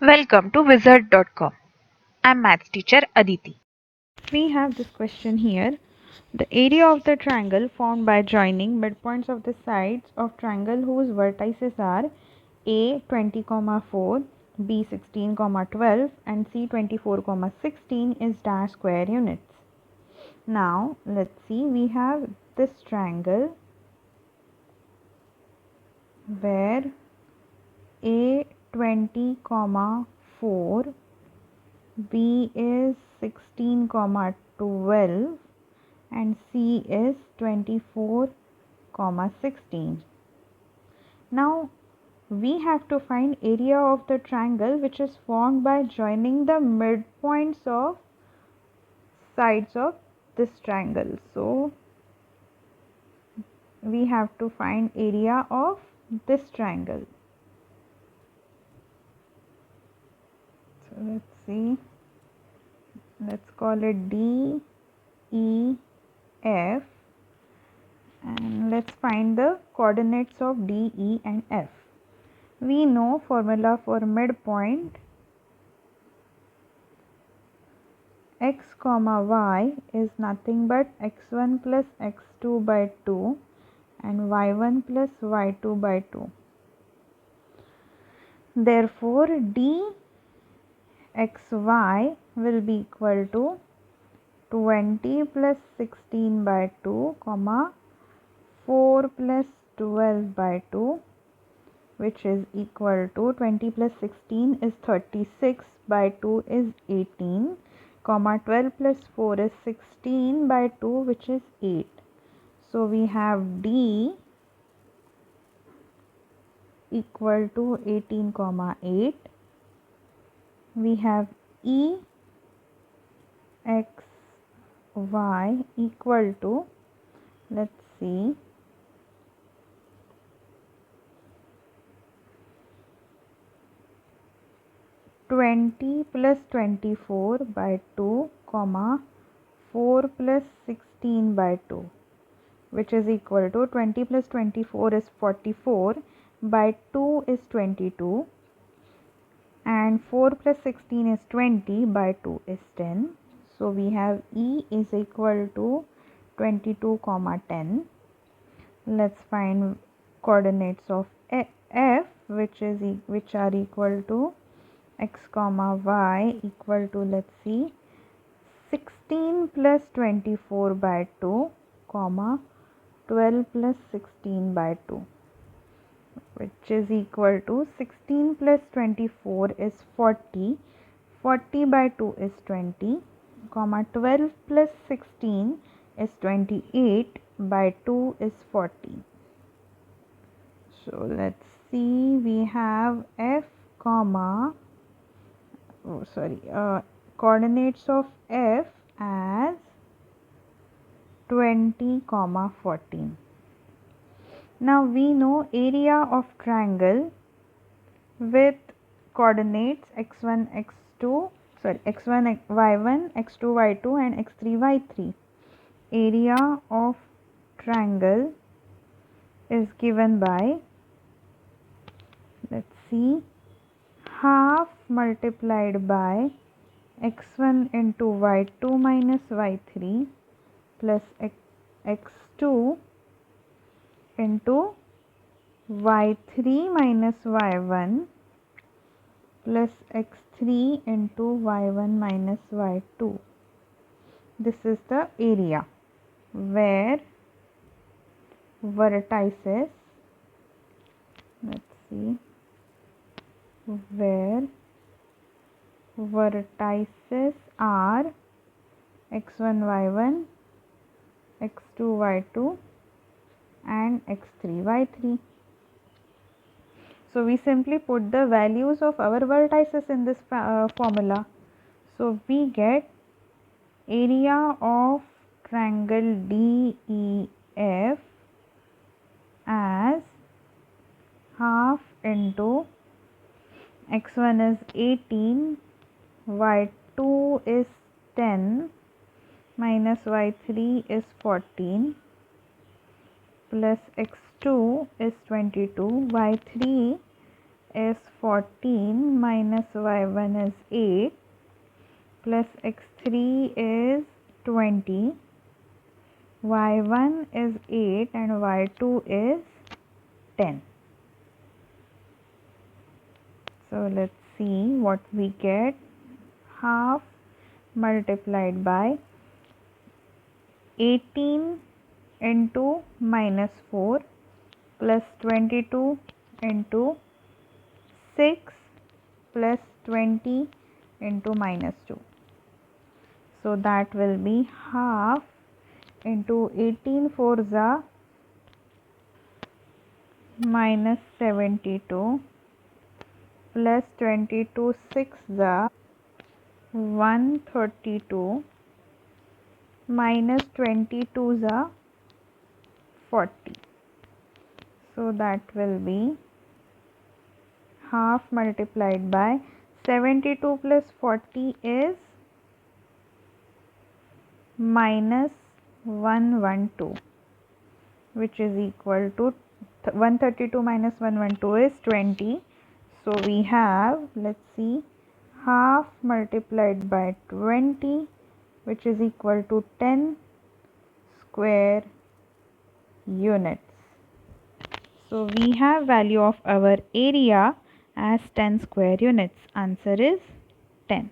Welcome to Wizard.com. I'm maths teacher Aditi. We have this question here. The area of the triangle formed by joining midpoints of the sides of triangle whose vertices are A 20, 4, B 16, 12 and C 24, 16 is dash square units. Now let's see, we have this triangle where A 20, 4, B is 16, 12 and C is 24, 16. Now we have to find area of the triangle which is formed by joining the midpoints of sides of this triangle. So we have to find area of this triangle. So let's see, let's call it D, E, F, and let's find the coordinates of D, E and F. We know formula for midpoint, x comma y is nothing but x1 plus x2 by 2 and y1 plus y2 by 2. Therefore dxy will be equal to 20 plus 16 by 2 comma 4 plus 12 by 2, which is equal to 20 plus 16 is 36 by 2 is 18, comma 12 plus 4 is 16 by 2, which is 8. So we have D equal to 18, 8. We have E x y equal to, let's see, 20 plus 24 by 2 comma 4 plus 16 by 2, which is equal to 20 plus 24 is 44 by 2 is 22 and 4 plus 16 is 20 by 2 is 10. So we have E is equal to 22, 10. Let's find coordinates of F, which are equal to x comma y equal to, let's see, 16 plus 24 by 2 comma 12 plus 16 by 2, which is equal to 16 plus 24 is 40, 40 by 2 is 20, comma 12 plus 16 is 28 by 2 is 40. So let's see, we have F comma coordinates of F as 20, 14. Now we know area of triangle with coordinates x1, x2, x1, y1, x2, y2 and x3, y3. Area of triangle is given by, let's see, half multiplied by x1 into y2 minus y3 plus x2 into y3 minus y1 plus x3 into y1 minus y2. This is the area where vertices, let's see, where vertices are x1 y1, x2 y2 and x3 y3. So we simply put the values of our vertices in this formula. So we get area of triangle DEF as half into x1 is 18, y2 is 10 minus y3 is 14 plus x2 is 22, y3 is 14 minus y1 is 8 plus x3 is 20. y1 is 8 and y2 is 10. So let's see what we get. Half multiplied by 18 into minus 4 plus 22 into 6 plus 20 into minus 2. So that will be half into 18 fours are minus 72 plus 22 six are 132 minus 22 are 40. So that will be half multiplied by 72 plus 40 is minus 112, which is equal to 132 minus 112 is 20. So we have, let's see, half multiplied by 20, which is equal to 10 square units. So we have value of our area as 10 square units. Answer is 10.